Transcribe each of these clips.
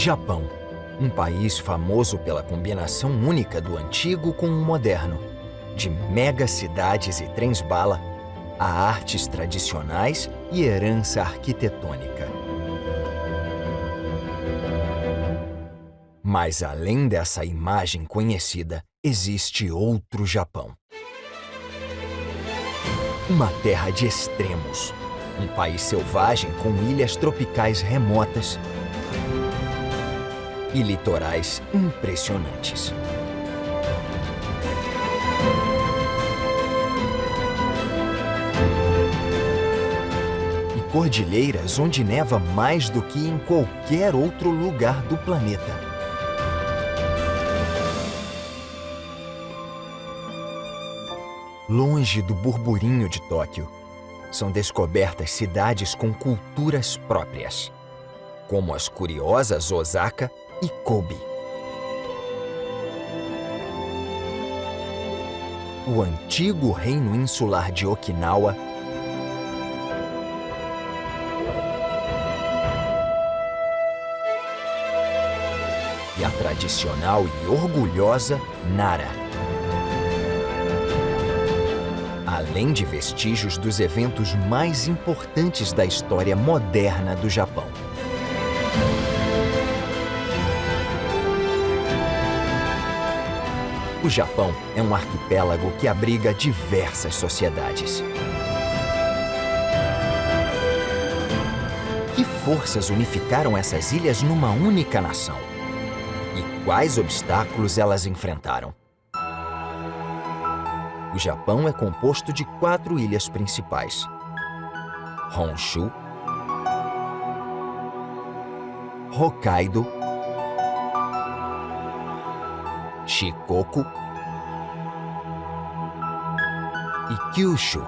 Japão, um país famoso pela combinação única do antigo com o moderno, de megacidades e trens-bala, a artes tradicionais e herança arquitetônica. Mas além dessa imagem conhecida, existe outro Japão. Uma terra de extremos, um país selvagem com ilhas tropicais remotas e litorais impressionantes. E cordilheiras onde neva mais do que em qualquer outro lugar do planeta. Longe do burburinho de Tóquio, são descobertas cidades com culturas próprias, como as curiosas Osaka e Kobe. O antigo reino insular de Okinawa e a tradicional e orgulhosa Nara. Além de vestígios dos eventos mais importantes da história moderna do Japão. O Japão é um arquipélago que abriga diversas sociedades. Que forças unificaram essas ilhas numa única nação? E quais obstáculos elas enfrentaram? O Japão é composto de 4 ilhas principais: Honshu, Hokkaido, Shikoku e Kyushu.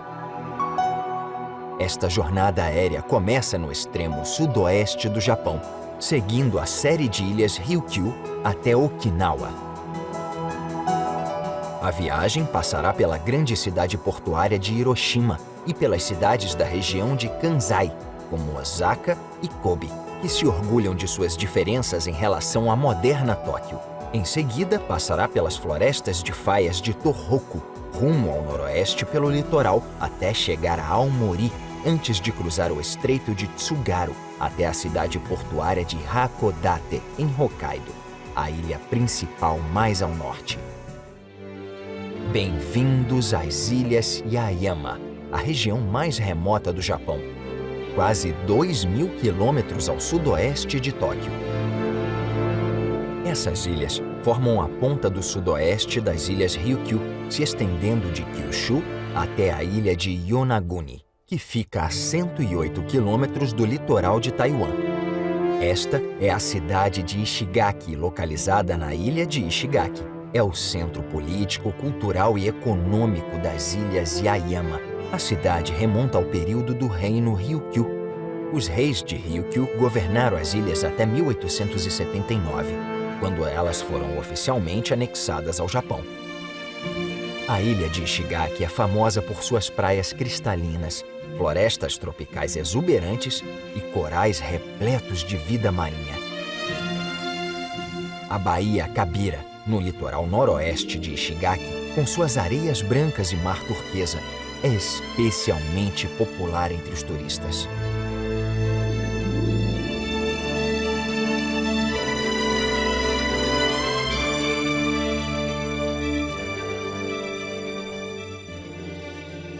Esta jornada aérea começa no extremo sudoeste do Japão, seguindo a série de ilhas Ryukyu até Okinawa. A viagem passará pela grande cidade portuária de Hiroshima e pelas cidades da região de Kansai, como Osaka e Kobe, que se orgulham de suas diferenças em relação à moderna Tóquio. Em seguida, passará pelas florestas de faias de Tohoku, rumo ao noroeste pelo litoral até chegar a Aomori, antes de cruzar o estreito de Tsugaru até a cidade portuária de Hakodate, em Hokkaido, a ilha principal mais ao norte. Bem-vindos às Ilhas Yaeyama, a região mais remota do Japão, quase 2.000 quilômetros ao sudoeste de Tóquio. Essas ilhas formam a ponta do sudoeste das ilhas Ryukyu, se estendendo de Kyushu até a ilha de Yonaguni, que fica a 108 quilômetros do litoral de Taiwan. Esta é a cidade de Ishigaki, localizada na ilha de Ishigaki. É o centro político, cultural e econômico das Ilhas Yaeyama. A cidade remonta ao período do reino Ryukyu. Os reis de Ryukyu governaram as ilhas até 1879, quando elas foram oficialmente anexadas ao Japão. A ilha de Ishigaki é famosa por suas praias cristalinas, florestas tropicais exuberantes e corais repletos de vida marinha. A Baía Kabira, no litoral noroeste de Ishigaki, com suas areias brancas e mar turquesa, é especialmente popular entre os turistas.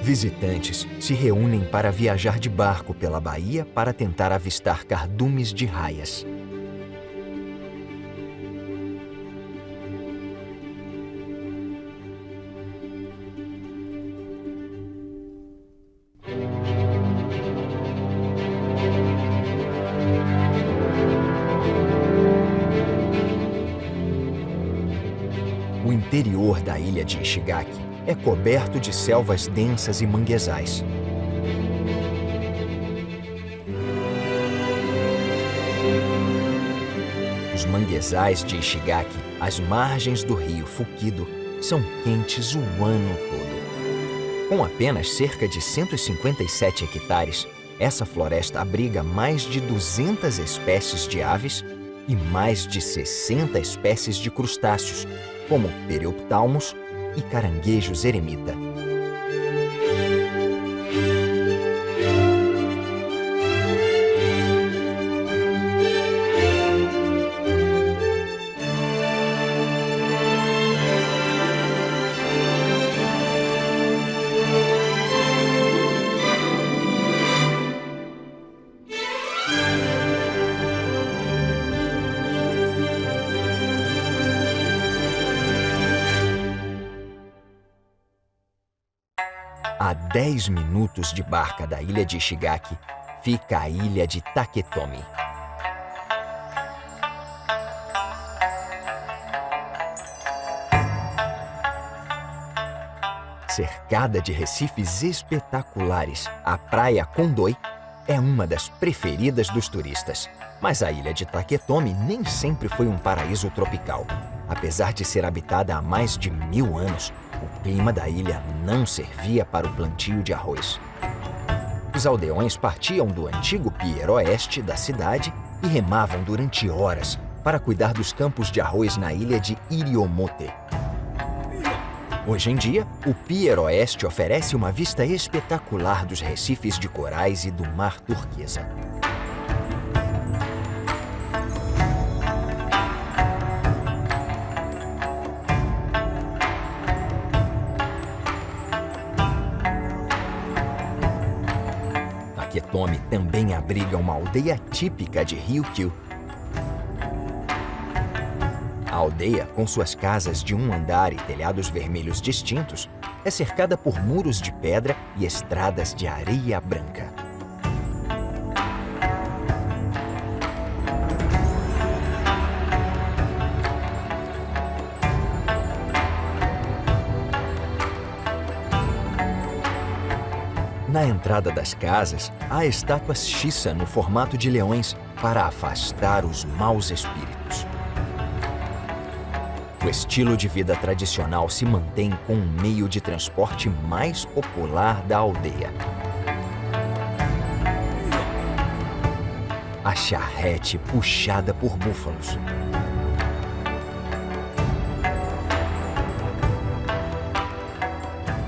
Visitantes se reúnem para viajar de barco pela baía para tentar avistar cardumes de raias. O interior da ilha de Ishigaki é coberto de selvas densas e manguezais. Os manguezais de Ishigaki, às margens do rio Fukido, são quentes o ano todo. Com apenas cerca de 157 hectares, essa floresta abriga mais de 200 espécies de aves e mais de 60 espécies de crustáceos, como Perioptalmus e caranguejos eremita. A 10 minutos de barca da ilha de Ishigaki, fica a ilha de Taketomi. Cercada de recifes espetaculares, a praia Kondoi é uma das preferidas dos turistas. Mas a ilha de Taketomi nem sempre foi um paraíso tropical. Apesar de ser habitada há mais de 1000 anos, o clima da ilha não servia para o plantio de arroz. Os aldeões partiam do antigo pier oeste da cidade e remavam durante horas para cuidar dos campos de arroz na ilha de Iriomote. Hoje em dia, o pier oeste oferece uma vista espetacular dos recifes de corais e do mar turquesa. Taketomi também abriga uma aldeia típica de Ryukyu. A aldeia, com suas casas de um andar e telhados vermelhos distintos, é cercada por muros de pedra e estradas de areia branca. Na entrada das casas, há estátuas Shissa no formato de leões para afastar os maus espíritos. O estilo de vida tradicional se mantém com o meio de transporte mais popular da aldeia. A charrete puxada por búfalos.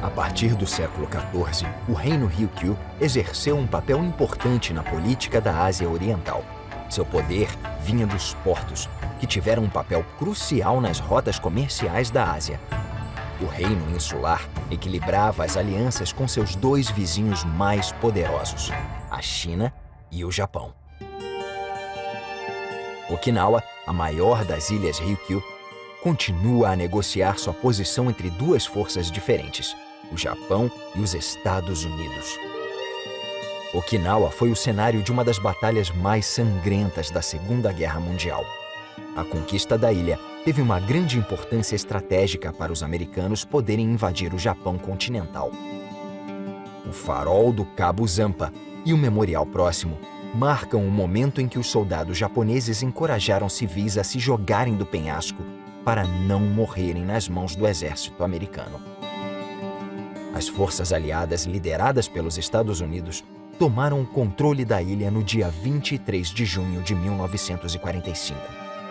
A partir do século XIV, o reino Ryukyu exerceu um papel importante na política da Ásia Oriental. Seu poder vinha dos portos, que tiveram um papel crucial nas rotas comerciais da Ásia. O reino insular equilibrava as alianças com seus dois vizinhos mais poderosos, a China e o Japão. Okinawa, a maior das ilhas Ryukyu, continua a negociar sua posição entre duas forças diferentes, o Japão e os Estados Unidos. Okinawa foi o cenário de uma das batalhas mais sangrentas da Segunda Guerra Mundial. A conquista da ilha teve uma grande importância estratégica para os americanos poderem invadir o Japão continental. O farol do Cabo Zampa e o memorial próximo marcam o momento em que os soldados japoneses encorajaram civis a se jogarem do penhasco para não morrerem nas mãos do exército americano. As forças aliadas lideradas pelos Estados Unidos tomaram o controle da ilha no dia 23 de junho de 1945.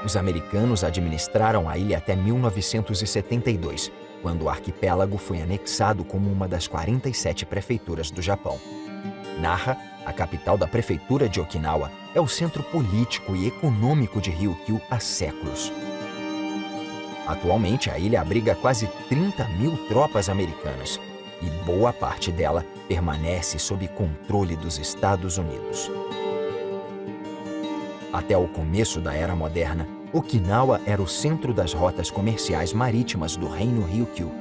Os americanos administraram a ilha até 1972, quando o arquipélago foi anexado como uma das 47 prefeituras do Japão. Nara, a capital da prefeitura de Okinawa, é o centro político e econômico de Ryukyu há séculos. Atualmente, a ilha abriga quase 30.000 tropas americanas, e boa parte dela permanece sob controle dos Estados Unidos. Até o começo da Era Moderna, Okinawa era o centro das rotas comerciais marítimas do reino Ryukyu.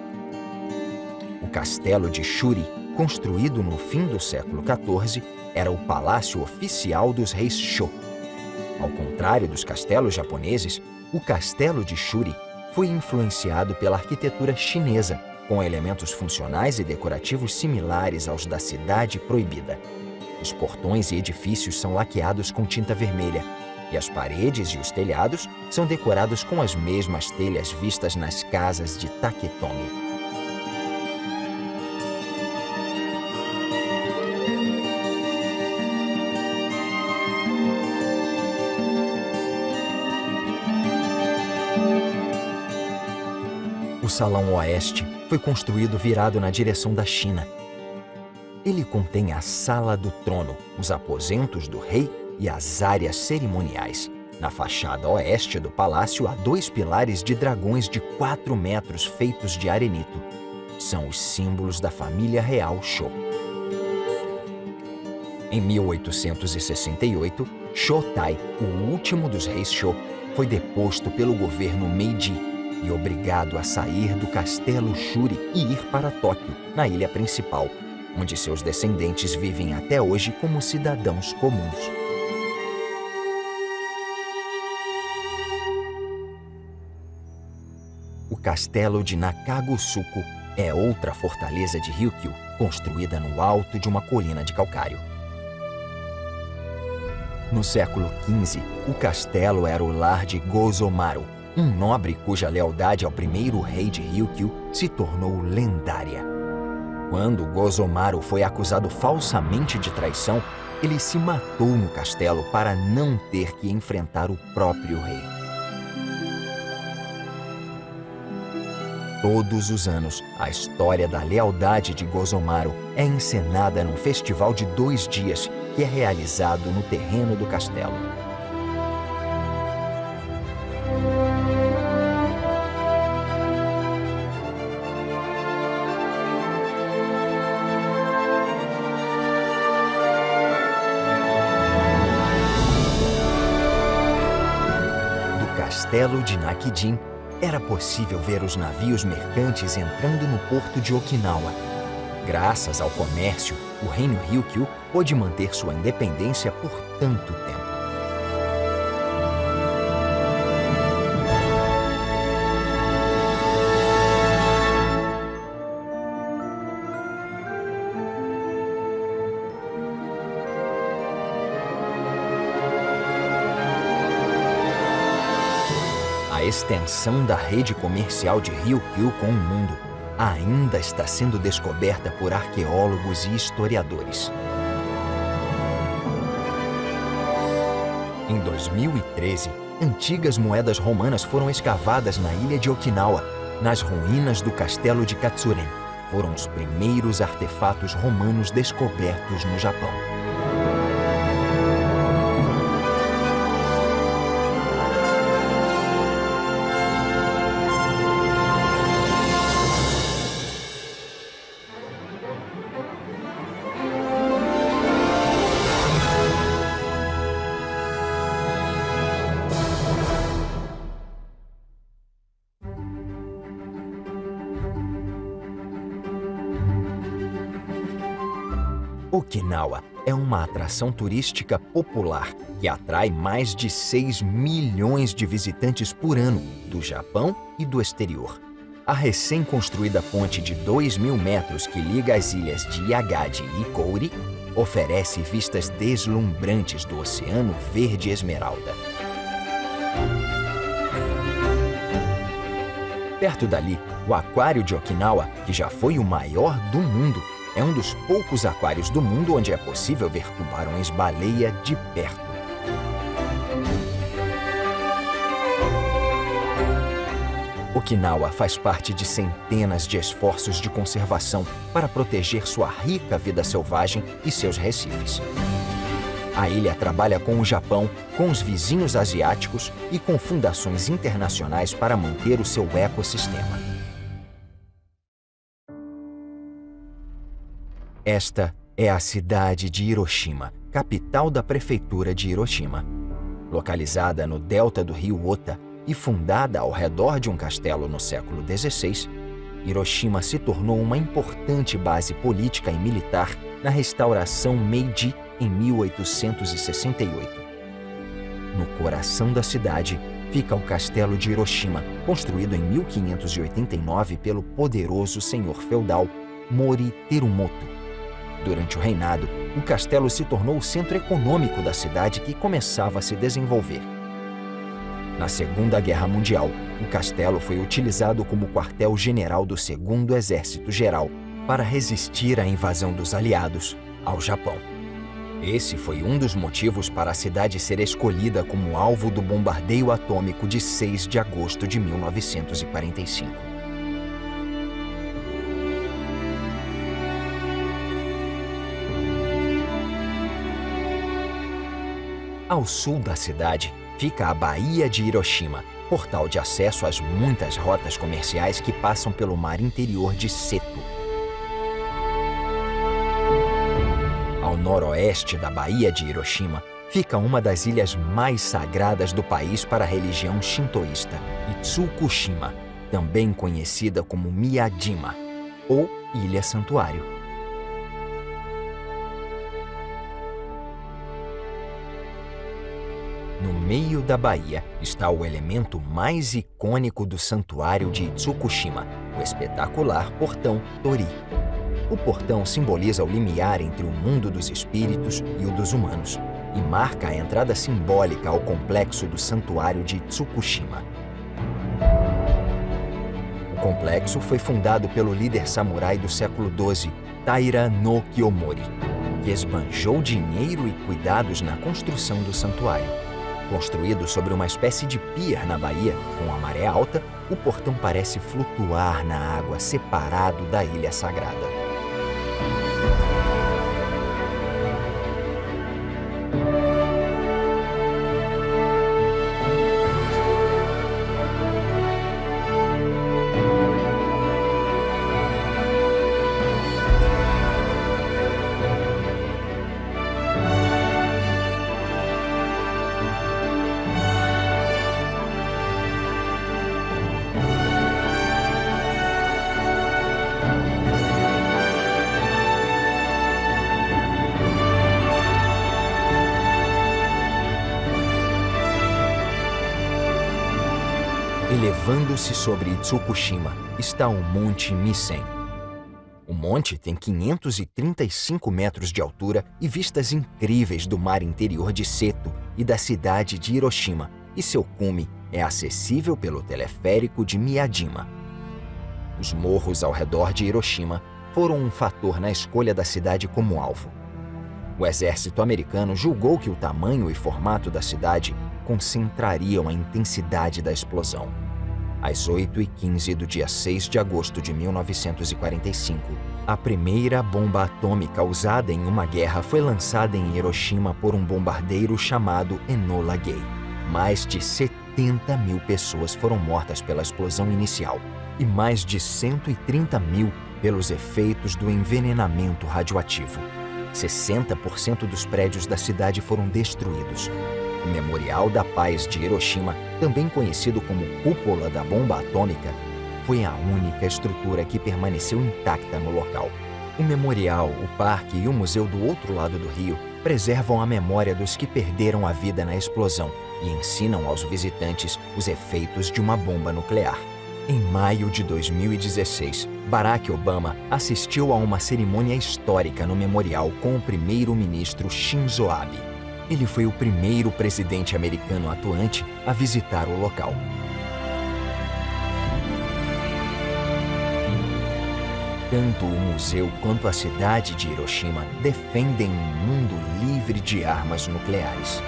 O castelo de Shuri, construído no fim do século XIV, era o palácio oficial dos reis Shō. Ao contrário dos castelos japoneses, o castelo de Shuri foi influenciado pela arquitetura chinesa, com elementos funcionais e decorativos similares aos da Cidade Proibida. Os portões e edifícios são laqueados com tinta vermelha, e as paredes e os telhados são decorados com as mesmas telhas vistas nas casas de Taketomi. O Salão Oeste foi construído virado na direção da China. Ele contém a Sala do Trono, os aposentos do rei e as áreas cerimoniais. Na fachada oeste do palácio há 2 pilares de dragões de 4 metros feitos de arenito. São os símbolos da família real Shō. Em 1868, Shōtai, o último dos reis Shō, foi deposto pelo governo Meiji e obrigado a sair do castelo Shuri e ir para Tóquio, na ilha principal, onde seus descendentes vivem até hoje como cidadãos comuns. O castelo de Nakagusuko é outra fortaleza de Ryukyu, construída no alto de uma colina de calcário. No século XV, o castelo era o lar de Gozomaru, um nobre cuja lealdade ao primeiro rei de Ryukyu se tornou lendária. Quando Gozomaru foi acusado falsamente de traição, ele se matou no castelo para não ter que enfrentar o próprio rei. Todos os anos, a história da lealdade de Gozomaru é encenada num festival de 2 dias que é realizado no terreno do castelo. Do castelo de Nakijin, era possível ver os navios mercantes entrando no porto de Okinawa. Graças ao comércio, o reino Ryukyu pôde manter sua independência por tanto tempo. A extensão da rede comercial de Ryukyu com o mundo ainda está sendo descoberta por arqueólogos e historiadores. Em 2013, antigas moedas romanas foram escavadas na ilha de Okinawa, nas ruínas do castelo de Katsuren. Foram os primeiros artefatos romanos descobertos no Japão. Okinawa é uma atração turística popular que atrai mais de 6 milhões de visitantes por ano do Japão e do exterior. A recém-construída ponte de 2.000 metros que liga as ilhas de Yagadi e Kouri oferece vistas deslumbrantes do Oceano Verde Esmeralda. Perto dali, o Aquário de Okinawa, que já foi o maior do mundo, é um dos poucos aquários do mundo onde é possível ver tubarões-baleia de perto. Okinawa faz parte de centenas de esforços de conservação para proteger sua rica vida selvagem e seus recifes. A ilha trabalha com o Japão, com os vizinhos asiáticos e com fundações internacionais para manter o seu ecossistema. Esta é a cidade de Hiroshima, capital da prefeitura de Hiroshima. Localizada no delta do rio Ota e fundada ao redor de um castelo no século XVI, Hiroshima se tornou uma importante base política e militar na restauração Meiji em 1868. No coração da cidade fica o Castelo de Hiroshima, construído em 1589 pelo poderoso senhor feudal Mori Terumoto. Durante o reinado, o castelo se tornou o centro econômico da cidade que começava a se desenvolver. Na Segunda Guerra Mundial, o castelo foi utilizado como quartel-general do Segundo Exército Geral para resistir à invasão dos aliados ao Japão. Esse foi um dos motivos para a cidade ser escolhida como alvo do bombardeio atômico de 6 de agosto de 1945. Ao sul da cidade fica a Baía de Hiroshima, portal de acesso às muitas rotas comerciais que passam pelo mar interior de Seto. Ao noroeste da Baía de Hiroshima fica uma das ilhas mais sagradas do país para a religião shintoísta, Itsukushima, também conhecida como Miyajima, ou Ilha Santuário. No meio da baía está o elemento mais icônico do santuário de Itsukushima, o espetacular portão Torii. O portão simboliza o limiar entre o mundo dos espíritos e o dos humanos e marca a entrada simbólica ao complexo do santuário de Itsukushima. O complexo foi fundado pelo líder samurai do século XII, Taira no Kiyomori, que esbanjou dinheiro e cuidados na construção do santuário. Construído sobre uma espécie de pier na baía, com a maré alta, o portão parece flutuar na água, separado da ilha sagrada. Elevando-se sobre Itsukushima está o Monte Misen. O monte tem 535 metros de altura e vistas incríveis do mar interior de Seto e da cidade de Hiroshima, e seu cume é acessível pelo teleférico de Miyajima. Os morros ao redor de Hiroshima foram um fator na escolha da cidade como alvo. O exército americano julgou que o tamanho e formato da cidade concentrariam a intensidade da explosão. Às 8h15 do dia 6 de agosto de 1945, a primeira bomba atômica usada em uma guerra foi lançada em Hiroshima por um bombardeiro chamado Enola Gay. Mais de 70 mil pessoas foram mortas pela explosão inicial e mais de 130 mil pelos efeitos do envenenamento radioativo. 60% dos prédios da cidade foram destruídos. O Memorial da Paz de Hiroshima, também conhecido como Cúpula da Bomba Atômica, foi a única estrutura que permaneceu intacta no local. O memorial, o parque e o museu do outro lado do rio preservam a memória dos que perderam a vida na explosão e ensinam aos visitantes os efeitos de uma bomba nuclear. Em maio de 2016, Barack Obama assistiu a uma cerimônia histórica no memorial com o primeiro-ministro Shinzo Abe. Ele foi o primeiro presidente americano atuante a visitar o local. Tanto o museu quanto a cidade de Hiroshima defendem um mundo livre de armas nucleares.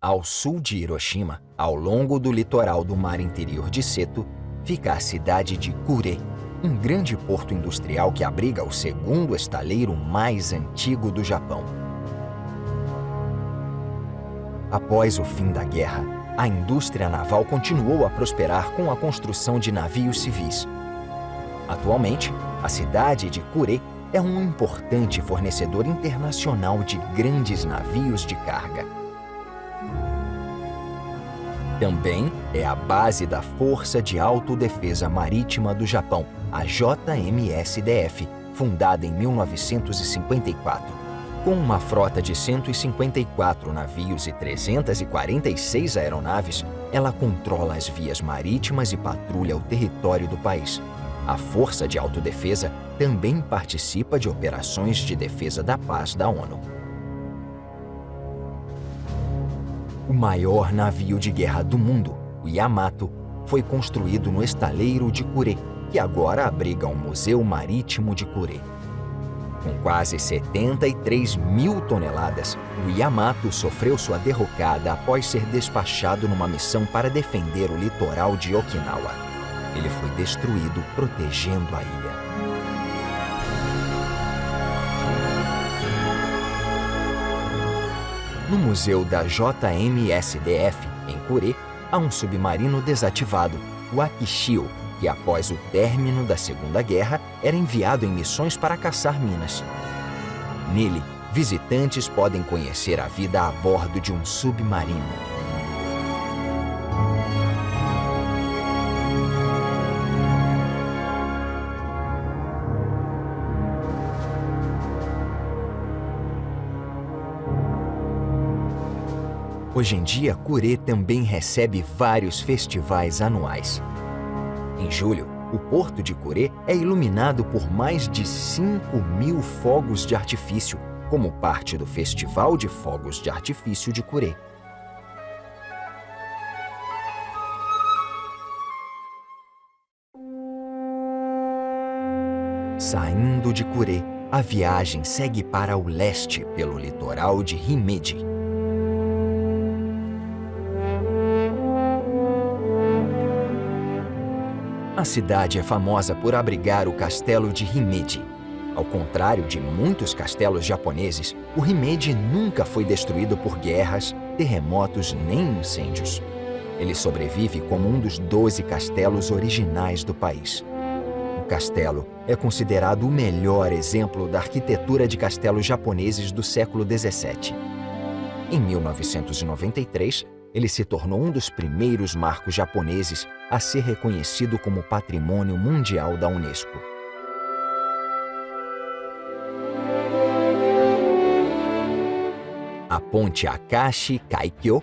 Ao sul de Hiroshima, ao longo do litoral do mar interior de Seto, fica a cidade de Kure, um grande porto industrial que abriga o segundo estaleiro mais antigo do Japão. Após o fim da guerra, a indústria naval continuou a prosperar com a construção de navios civis. Atualmente, a cidade de Kure é um importante fornecedor internacional de grandes navios de carga. Também é a base da Força de Autodefesa Marítima do Japão, a JMSDF, fundada em 1954. Com uma frota de 154 navios e 346 aeronaves, ela controla as vias marítimas e patrulha o território do país. A Força de Autodefesa também participa de operações de defesa da paz da ONU. O maior navio de guerra do mundo, o Yamato, foi construído no estaleiro de Kure, que agora abriga o Museu Marítimo de Kure. Com quase 73 mil toneladas, o Yamato sofreu sua derrocada após ser despachado numa missão para defender o litoral de Okinawa. Ele foi destruído protegendo a ilha. No museu da JMSDF, em Kure, há um submarino desativado, o Akishio, que após o término da Segunda Guerra era enviado em missões para caçar minas. Nele, visitantes podem conhecer a vida a bordo de um submarino. Hoje em dia, Kure também recebe vários festivais anuais. Em julho, o porto de Kure é iluminado por mais de 5.000 fogos de artifício, como parte do Festival de Fogos de Artifício de Kure. Saindo de Kure, a viagem segue para o leste pelo litoral de Himeji. A cidade é famosa por abrigar o castelo de Himeji. Ao contrário de muitos castelos japoneses, o Himeji nunca foi destruído por guerras, terremotos nem incêndios. Ele sobrevive como um dos 12 castelos originais do país. O castelo é considerado o melhor exemplo da arquitetura de castelos japoneses do século XVII. Em 1993, ele se tornou um dos primeiros marcos japoneses a ser reconhecido como Patrimônio Mundial da Unesco. A ponte Akashi Kaikyo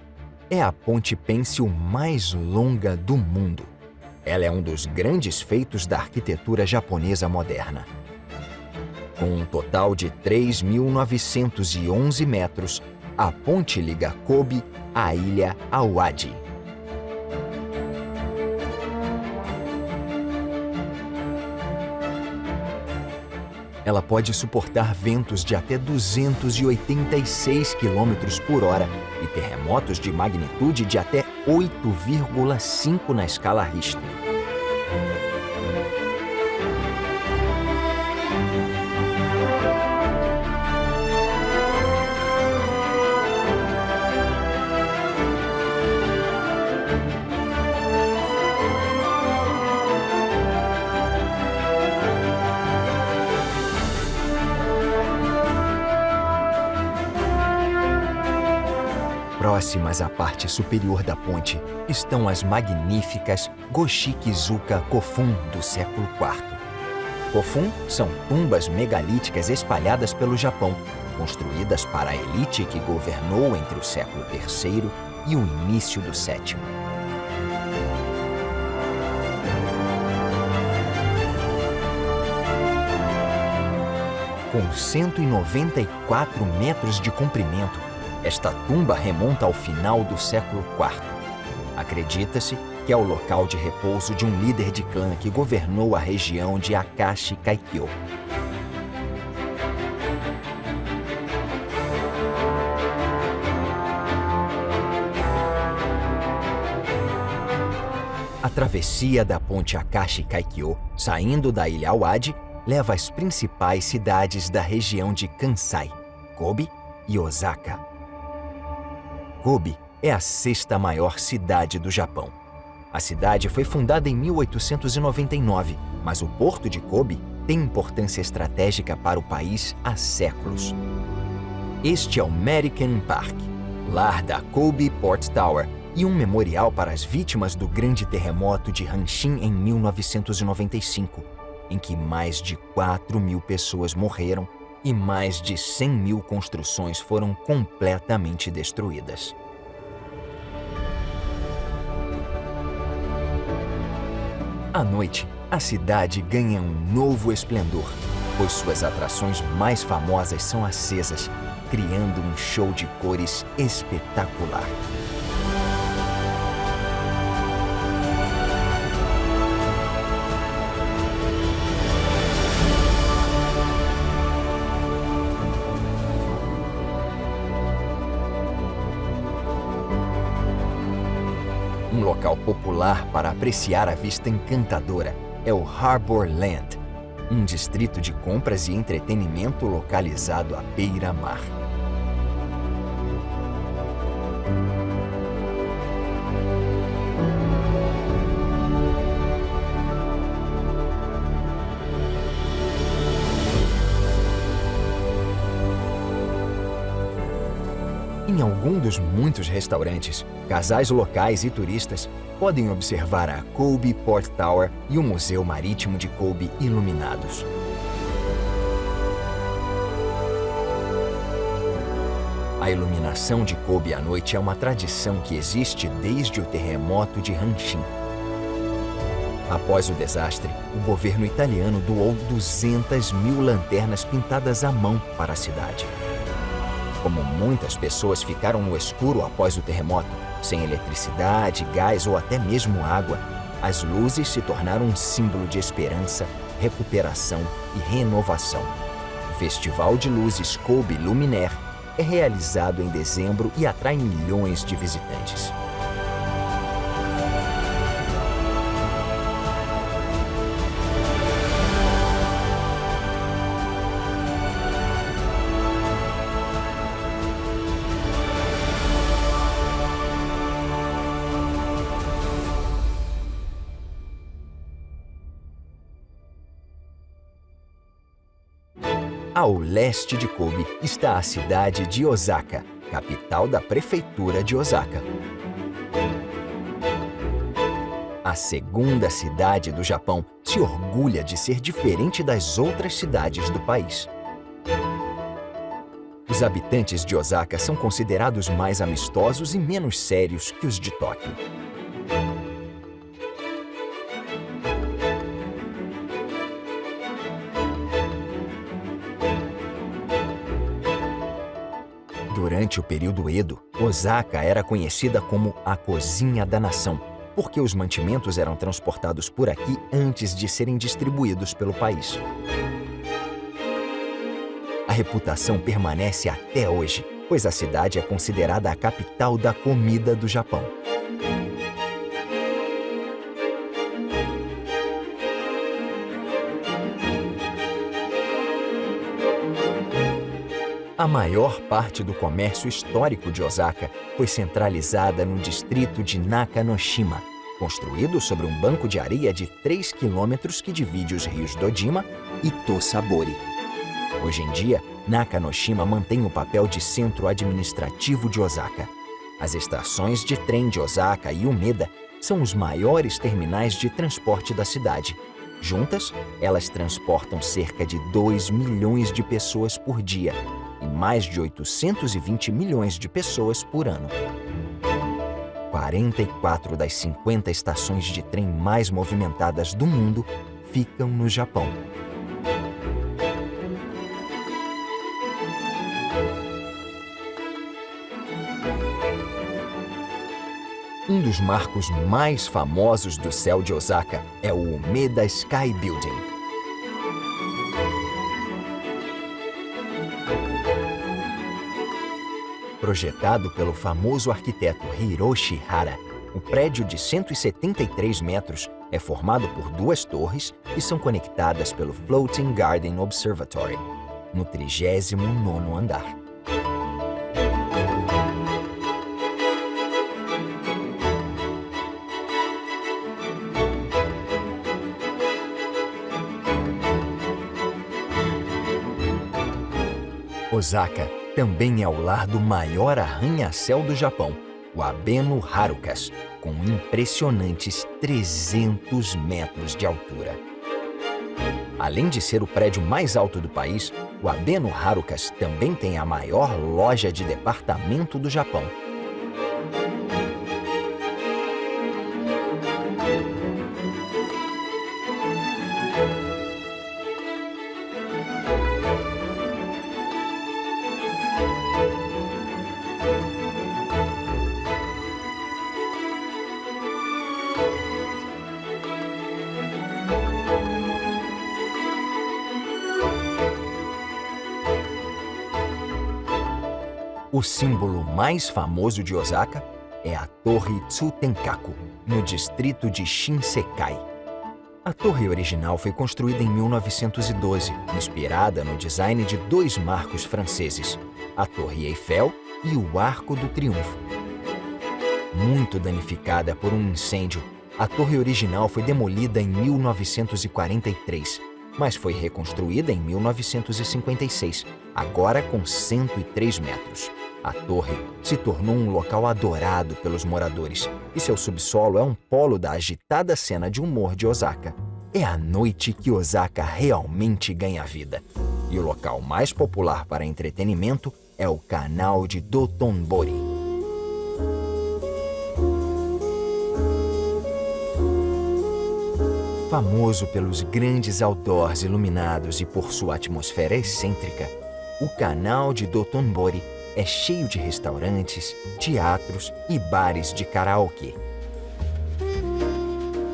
é a ponte pêncil mais longa do mundo. Ela é um dos grandes feitos da arquitetura japonesa moderna. Com um total de 3.911 metros, a ponte liga Kobe à ilha Awaji. Ela pode suportar ventos de até 286 km por hora e terremotos de magnitude de até 8,5 na escala Richter. Próximas à parte superior da ponte estão as magníficas Goshikizuka Kofun do século IV. Kofun são tumbas megalíticas espalhadas pelo Japão, construídas para a elite que governou entre o século III e o início do VII. Com 194 metros de comprimento, esta tumba remonta ao final do século IV. Acredita-se que é o local de repouso de um líder de clã que governou a região de Akashi Kaikyo. A travessia da ponte Akashi Kaikyo, saindo da ilha Awaji, leva às principais cidades da região de Kansai, Kobe e Osaka. Kobe é a sexta maior cidade do Japão. A cidade foi fundada em 1899, mas o porto de Kobe tem importância estratégica para o país há séculos. Este é o American Park, lar da Kobe Port Tower e um memorial para as vítimas do grande terremoto de Hanshin em 1995, em que mais de 4.000 pessoas morreram e mais de 100.000 construções foram completamente destruídas. À noite, a cidade ganha um novo esplendor, pois suas atrações mais famosas são acesas, criando um show de cores espetacular. local popular para apreciar a vista encantadora é o Harbor Land, um distrito de compras e entretenimento localizado à beira-mar. Em algum dos muitos restaurantes, casais locais e turistas podem observar a Colby Port Tower e o Museu Marítimo de Colby iluminados. A iluminação de Colby à noite é uma tradição que existe desde o terremoto de Hanshin. Após o desastre, o governo italiano doou 200.000 lanternas pintadas à mão para a cidade. Como muitas pessoas ficaram no escuro após o terremoto, sem eletricidade, gás ou até mesmo água, as luzes se tornaram um símbolo de esperança, recuperação e renovação. O Festival de Luzes Colby Luminaire é realizado em dezembro e atrai milhões de visitantes. Ao leste de Kobe está a cidade de Osaka, capital da prefeitura de Osaka. A segunda cidade do Japão se orgulha de ser diferente das outras cidades do país. Os habitantes de Osaka são considerados mais amistosos e menos sérios que os de Tóquio. Durante o período Edo, Osaka era conhecida como a cozinha da nação, porque os mantimentos eram transportados por aqui antes de serem distribuídos pelo país. A reputação permanece até hoje, pois a cidade é considerada a capital da comida do Japão. A maior parte do comércio histórico de Osaka foi centralizada no distrito de Nakanoshima, construído sobre um banco de areia de 3 quilômetros que divide os rios Dojima e Tosabori. Hoje em dia, Nakanoshima mantém o papel de centro administrativo de Osaka. As estações de trem de Osaka e Umeda são os maiores terminais de transporte da cidade. Juntas, elas transportam cerca de 2 milhões de pessoas por dia e mais de 820 milhões de pessoas por ano. 44 das 50 estações de trem mais movimentadas do mundo ficam no Japão. Um dos marcos mais famosos do céu de Osaka é o Umeda Sky Building. Projetado pelo famoso arquiteto Hiroshi Hara, o prédio de 173 metros é formado por 2 torres e são conectadas pelo Floating Garden Observatory, no 39º andar. Osaka também é o lar do maior arranha-céu do Japão, o Abeno Harukas, com impressionantes 300 metros de altura. Além de ser o prédio mais alto do país, o Abeno Harukas também tem a maior loja de departamento do Japão. O símbolo mais famoso de Osaka é a Torre Tsutenkaku, no distrito de Shinsekai. A torre original foi construída em 1912, inspirada no design de dois marcos franceses, a Torre Eiffel e o Arco do Triunfo. Muito danificada por um incêndio, a torre original foi demolida em 1943, mas foi reconstruída em 1956, agora com 103 metros. A torre se tornou um local adorado pelos moradores e seu subsolo é um polo da agitada cena de humor de Osaka. É à noite que Osaka realmente ganha vida. E o local mais popular para entretenimento é o canal de Dotonbori. Famoso pelos grandes outdoors iluminados e por sua atmosfera excêntrica, o canal de Dotonbori é cheio de restaurantes, teatros e bares de karaokê.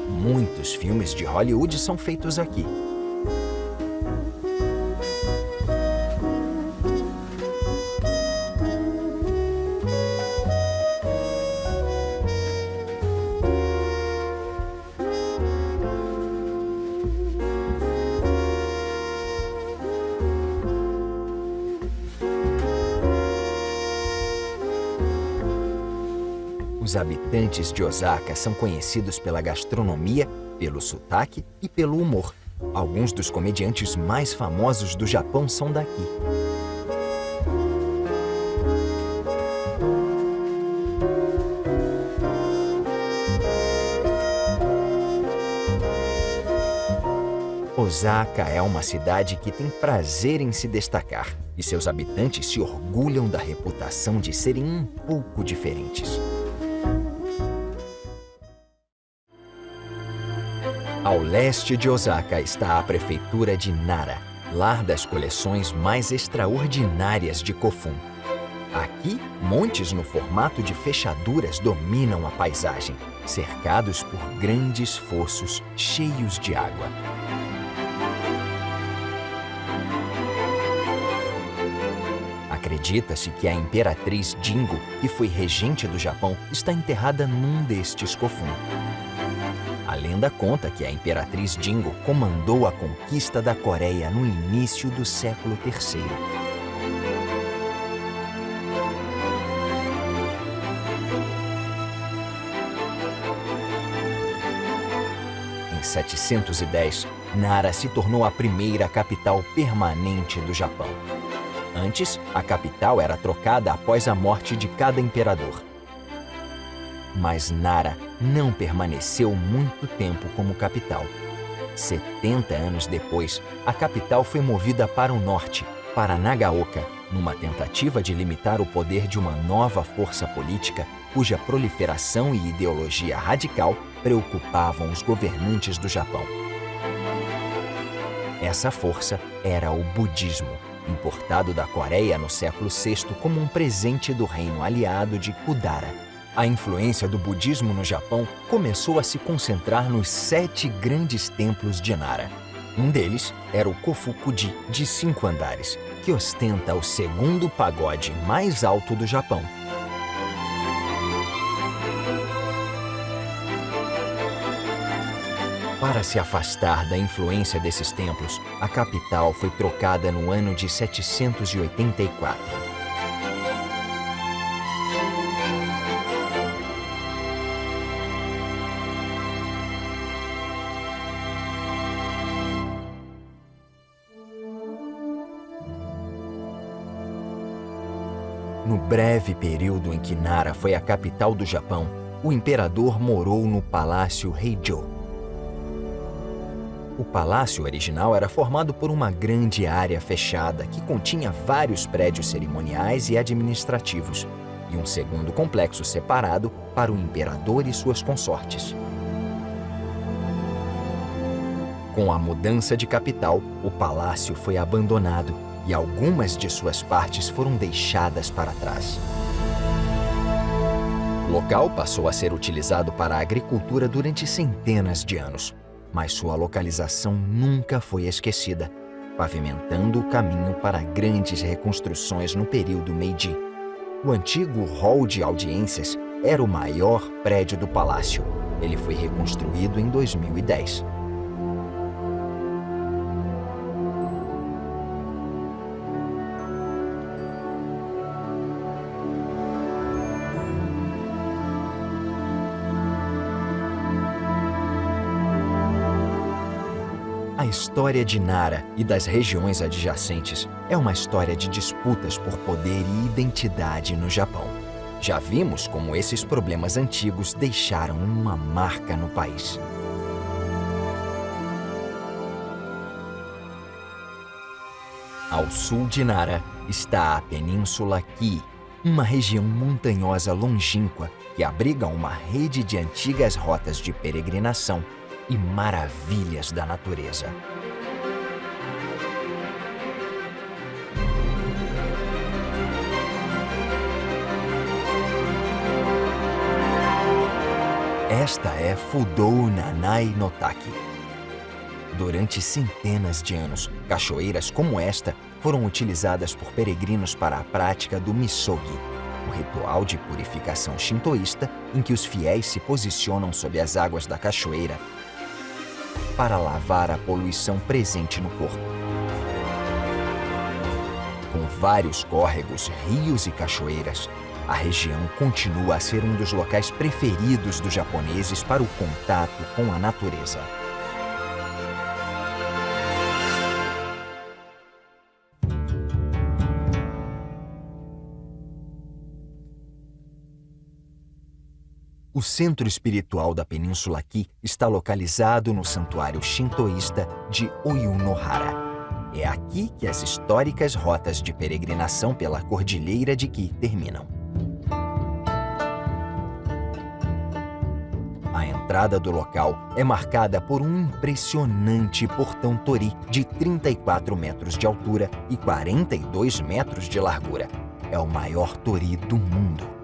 Muitos filmes de Hollywood são feitos aqui. Os habitantes de Osaka são conhecidos pela gastronomia, pelo sotaque e pelo humor. Alguns dos comediantes mais famosos do Japão são daqui. Osaka é uma cidade que tem prazer em se destacar e seus habitantes se orgulham da reputação de serem um pouco diferentes. Ao leste de Osaka está a prefeitura de Nara, lar das coleções mais extraordinárias de Kofun. Aqui, montes no formato de fechaduras dominam a paisagem, cercados por grandes fossos cheios de água. Acredita-se que a imperatriz Jingo, que foi regente do Japão, está enterrada num destes Kofun. A lenda conta que a imperatriz Jingo comandou a conquista da Coreia no início do século III. Em 710, Nara se tornou a primeira capital permanente do Japão. Antes, a capital era trocada após a morte de cada imperador. Mas Nara não permaneceu muito tempo como capital. 70 anos depois, a capital foi movida para o norte, para Nagaoka, numa tentativa de limitar o poder de uma nova força política cuja proliferação e ideologia radical preocupavam os governantes do Japão. Essa força era o budismo, importado da Coreia no século VI como um presente do reino aliado de Kudara. A influência do budismo no Japão começou a se concentrar nos 7 grandes templos de Nara. Um deles era o Kofuku-ji, de 5 andares, que ostenta o segundo pagode mais alto do Japão. Para se afastar da influência desses templos, a capital foi trocada no ano de 784. No breve período em que Nara foi a capital do Japão, o imperador morou no Palácio Heijo. O palácio original era formado por uma grande área fechada que continha vários prédios cerimoniais e administrativos, e um segundo complexo separado para o imperador e suas consortes. Com a mudança de capital, o palácio foi abandonado e algumas de suas partes foram deixadas para trás. O local passou a ser utilizado para a agricultura durante centenas de anos, mas sua localização nunca foi esquecida, pavimentando o caminho para grandes reconstruções no período Meiji. O antigo hall de audiências era o maior prédio do palácio. Ele foi reconstruído em 2010. A história de Nara e das regiões adjacentes é uma história de disputas por poder e identidade no Japão. Já vimos como esses problemas antigos deixaram uma marca no país. Ao sul de Nara está a Península Ki, uma região montanhosa longínqua que abriga uma rede de antigas rotas de peregrinação e maravilhas da natureza. Esta é Fudou Nanai no Taki. Durante centenas de anos, cachoeiras como esta foram utilizadas por peregrinos para a prática do misogi, um ritual de purificação shintoísta em que os fiéis se posicionam sob as águas da cachoeira para lavar a poluição presente no corpo. Com vários córregos, rios e cachoeiras, a região continua a ser um dos locais preferidos dos japoneses para o contato com a natureza. O centro espiritual da Península Ki está localizado no santuário shintoísta de Oyunohara. É aqui que as históricas rotas de peregrinação pela Cordilheira de Ki terminam. A entrada do local é marcada por um impressionante portão tori de 34 metros de altura e 42 metros de largura. É o maior tori do mundo.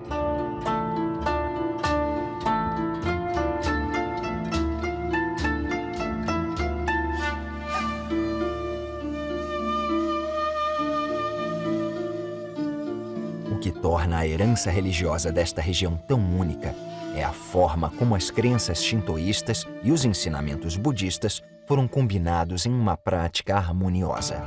O que torna a herança religiosa desta região tão única é a forma como as crenças shintoístas e os ensinamentos budistas foram combinados em uma prática harmoniosa.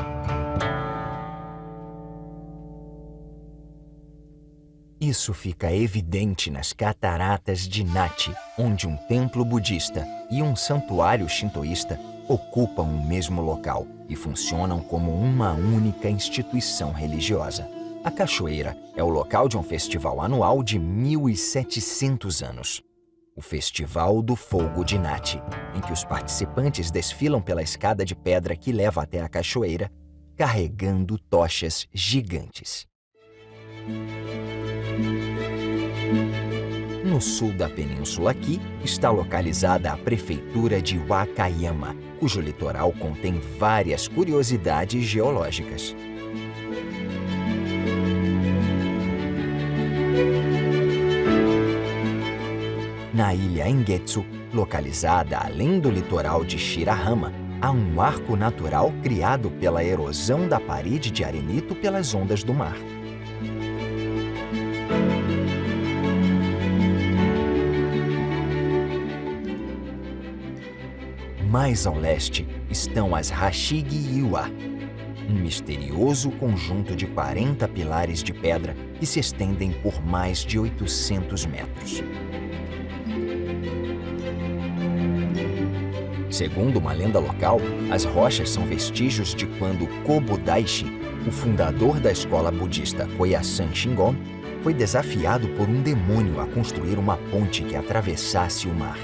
Isso fica evidente nas cataratas de Nachi, onde um templo budista e um santuário shintoísta ocupam o mesmo local e funcionam como uma única instituição religiosa. A cachoeira é o local de um festival anual de 1.700 anos. O Festival do Fogo de Nachi, em que os participantes desfilam pela escada de pedra que leva até a cachoeira, carregando tochas gigantes. No sul da Península Ki está localizada a prefeitura de Wakayama, cujo litoral contém várias curiosidades geológicas. Na ilha Engetsu, localizada além do litoral de Shirahama, há um arco natural criado pela erosão da parede de arenito pelas ondas do mar. Mais ao leste estão as Hashigi-iwa, um misterioso conjunto de 40 pilares de pedra que se estendem por mais de 800 metros. Segundo uma lenda local, as rochas são vestígios de quando Kobo Daishi, o fundador da escola budista Koyasan Shingon, foi desafiado por um demônio a construir uma ponte que atravessasse o mar.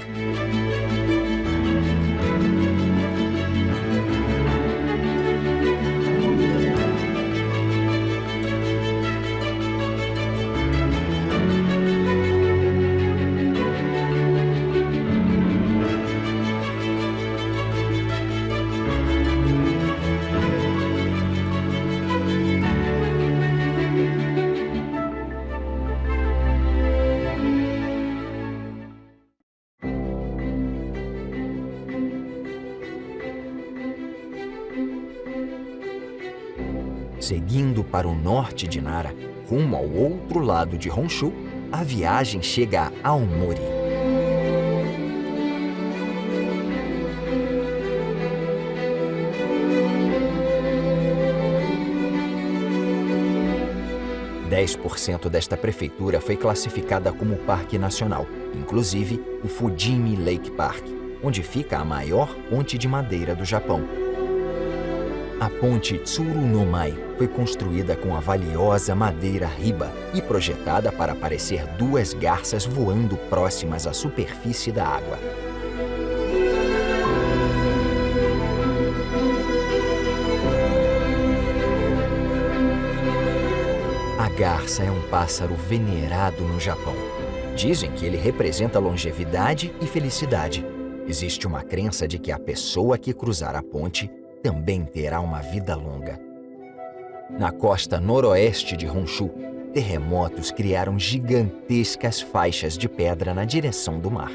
Seguindo para o norte de Nara, rumo ao outro lado de Honshu, a viagem chega a Aomori. % desta prefeitura foi classificada como Parque Nacional, inclusive o Fujimi Lake Park, onde fica a maior ponte de madeira do Japão. A ponte Tsurunomai foi construída com a valiosa madeira riba e projetada para parecer duas garças voando próximas à superfície da água. A garça é um pássaro venerado no Japão. Dizem que ele representa longevidade e felicidade. Existe uma crença de que a pessoa que cruzar a ponte também terá uma vida longa. Na costa noroeste de Honshu, terremotos criaram gigantescas faixas de pedra na direção do mar.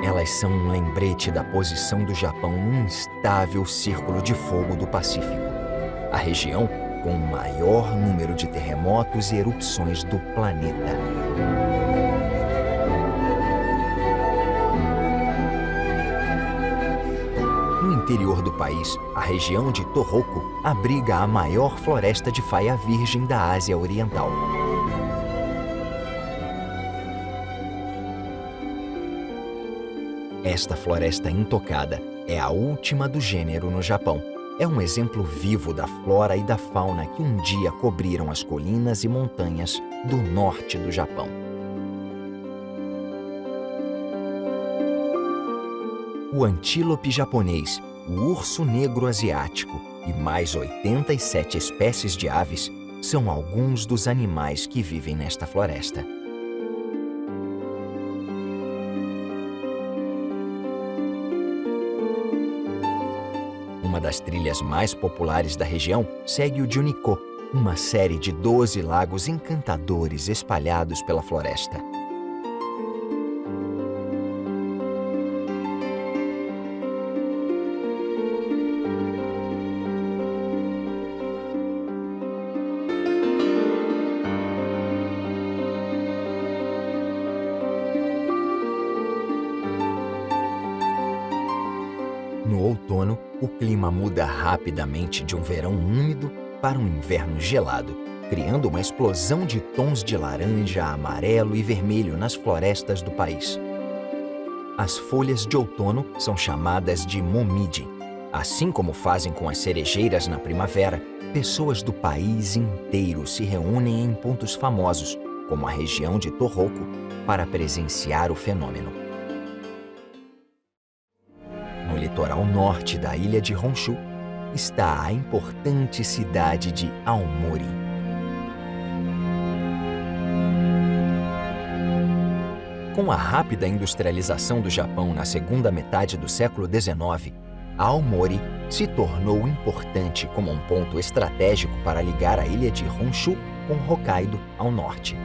Elas são um lembrete da posição do Japão num instável círculo de fogo do Pacífico, a região com o maior número de terremotos e erupções do planeta. No interior do país, a região de Tohoku abriga a maior floresta de faia virgem da Ásia Oriental. Esta floresta intocada é a última do gênero no Japão. É um exemplo vivo da flora e da fauna que um dia cobriram as colinas e montanhas do norte do Japão. O antílope japonês, o urso negro asiático e mais 87 espécies de aves são alguns dos animais que vivem nesta floresta. Uma das trilhas mais populares da região segue o Juniko, uma série de 12 lagos encantadores espalhados pela floresta. No outono, o clima muda rapidamente de um verão úmido para um inverno gelado, criando uma explosão de tons de laranja, amarelo e vermelho nas florestas do país. As folhas de outono são chamadas de momiji. Assim como fazem com as cerejeiras na primavera, pessoas do país inteiro se reúnem em pontos famosos, como a região de Tohoku, para presenciar o fenômeno. No litoral norte da ilha de Honshu está a importante cidade de Aomori. Com a rápida industrialização do Japão na segunda metade do século XIX, Aomori se tornou importante como um ponto estratégico para ligar a ilha de Honshu com Hokkaido ao norte.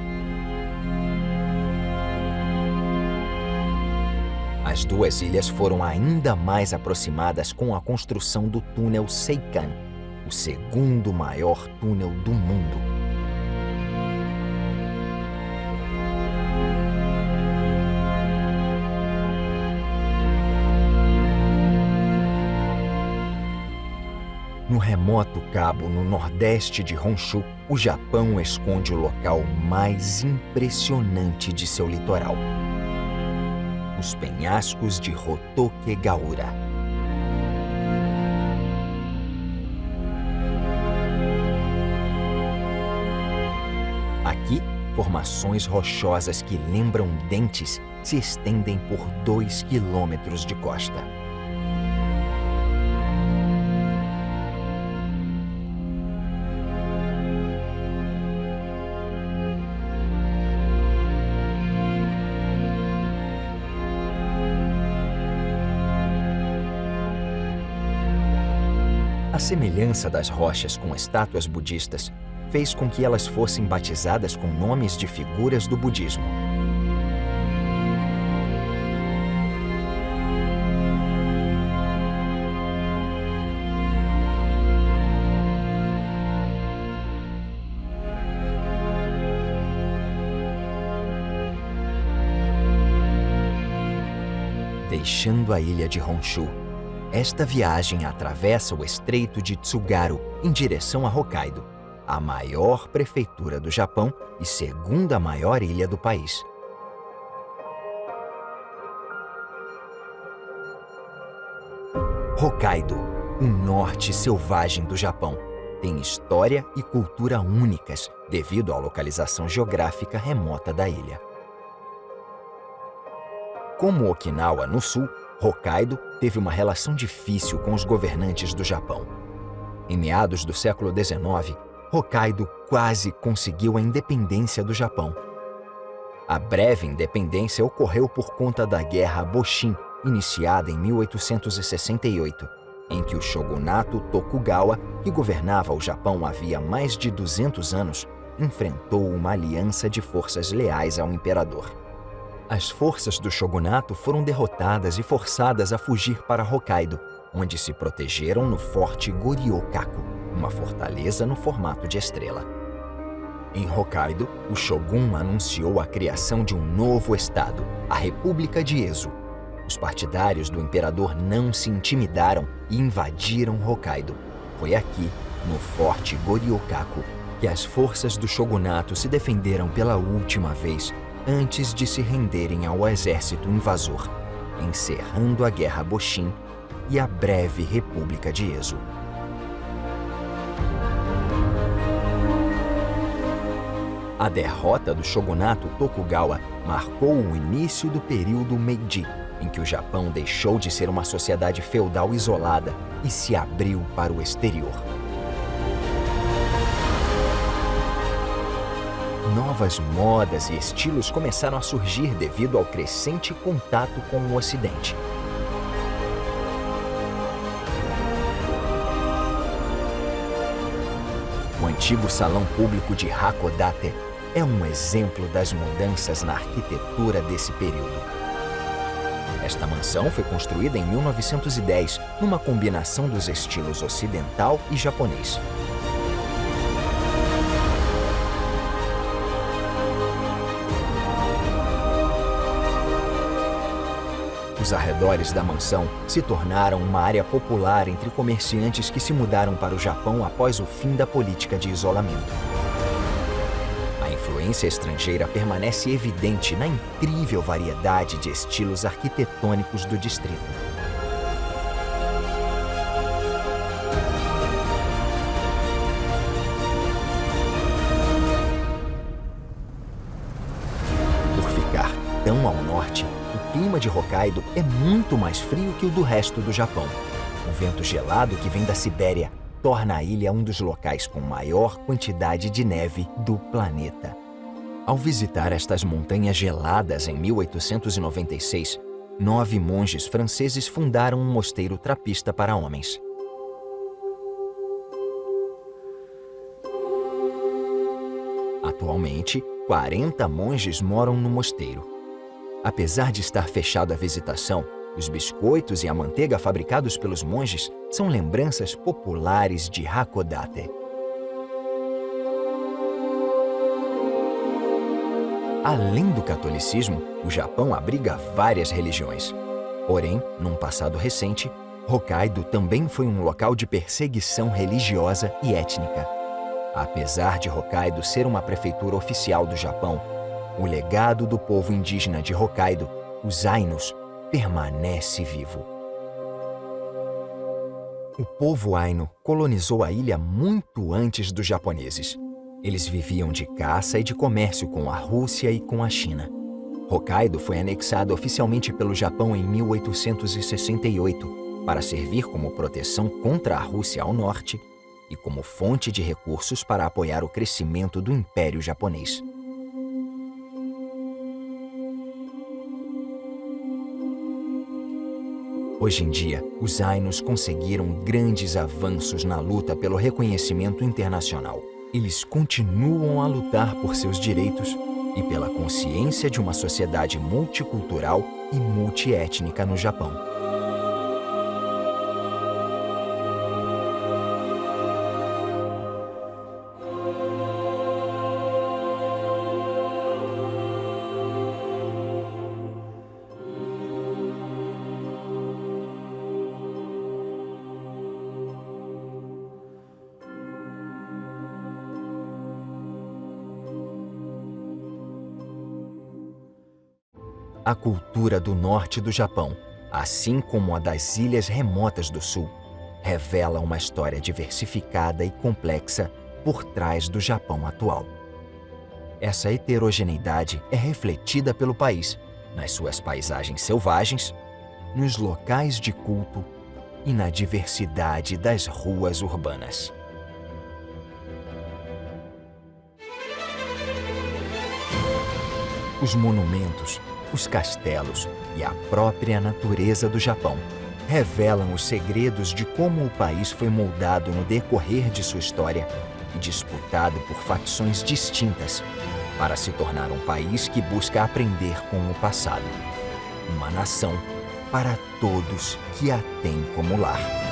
As duas ilhas foram ainda mais aproximadas com a construção do túnel Seikan, o segundo maior túnel do mundo. No remoto cabo no nordeste de Honshu, o Japão esconde o local mais impressionante de seu litoral: os penhascos de Hotokegaura. Aqui, formações rochosas que lembram dentes se estendem por 2 quilômetros de costa. A semelhança das rochas com estátuas budistas fez com que elas fossem batizadas com nomes de figuras do budismo. Deixando a ilha de Honshu, esta viagem atravessa o Estreito de Tsugaru em direção a Hokkaido, a maior prefeitura do Japão e segunda maior ilha do país. Hokkaido, o norte selvagem do Japão, tem história e cultura únicas devido à localização geográfica remota da ilha. Como Okinawa, no sul, Hokkaido teve uma relação difícil com os governantes do Japão. Em meados do século XIX, Hokkaido quase conseguiu a independência do Japão. A breve independência ocorreu por conta da Guerra Boshin, iniciada em 1868, em que o shogunato Tokugawa, que governava o Japão havia mais de 200 anos, enfrentou uma aliança de forças leais ao imperador. As forças do shogunato foram derrotadas e forçadas a fugir para Hokkaido, onde se protegeram no Forte Goryokaku, uma fortaleza no formato de estrela. Em Hokkaido, o shogun anunciou a criação de um novo estado, a República de Ezo. Os partidários do imperador não se intimidaram e invadiram Hokkaido. Foi aqui, no Forte Goryokaku, que as forças do shogunato se defenderam pela última vez antes de se renderem ao exército invasor, encerrando a Guerra Boshin e a breve República de Ezo. A derrota do shogunato Tokugawa marcou o início do período Meiji, em que o Japão deixou de ser uma sociedade feudal isolada e se abriu para o exterior. Novas modas e estilos começaram a surgir devido ao crescente contato com o Ocidente. O antigo salão público de Hakodate é um exemplo das mudanças na arquitetura desse período. Esta mansão foi construída em 1910, numa combinação dos estilos ocidental e japonês. Os arredores da mansão se tornaram uma área popular entre comerciantes que se mudaram para o Japão após o fim da política de isolamento. A influência estrangeira permanece evidente na incrível variedade de estilos arquitetônicos do distrito. Por ficar tão ao norte, o clima de Hokkaido é muito mais frio que o do resto do Japão. O vento gelado que vem da Sibéria torna a ilha um dos locais com maior quantidade de neve do planeta. Ao visitar estas montanhas geladas em 1896, 9 monges franceses fundaram um mosteiro trapista para homens. Atualmente, 40 monges moram no mosteiro. Apesar de estar fechado à visitação, os biscoitos e a manteiga fabricados pelos monges são lembranças populares de Hakodate. Além do catolicismo, o Japão abriga várias religiões. Porém, num passado recente, Hokkaido também foi um local de perseguição religiosa e étnica. Apesar de Hokkaido ser uma prefeitura oficial do Japão, o legado do povo indígena de Hokkaido, os Ainos, permanece vivo. O povo Aino colonizou a ilha muito antes dos japoneses. Eles viviam de caça e de comércio com a Rússia e com a China. Hokkaido foi anexado oficialmente pelo Japão em 1868 para servir como proteção contra a Rússia ao norte e como fonte de recursos para apoiar o crescimento do Império Japonês. Hoje em dia, os Ainos conseguiram grandes avanços na luta pelo reconhecimento internacional. Eles continuam a lutar por seus direitos e pela consciência de uma sociedade multicultural e multiétnica no Japão. A cultura do norte do Japão, assim como a das ilhas remotas do sul, revela uma história diversificada e complexa por trás do Japão atual. Essa heterogeneidade é refletida pelo país, nas suas paisagens selvagens, nos locais de culto e na diversidade das ruas urbanas. Os monumentos, os castelos e a própria natureza do Japão revelam os segredos de como o país foi moldado no decorrer de sua história e disputado por facções distintas para se tornar um país que busca aprender com o passado. Uma nação para todos que a têm como lar.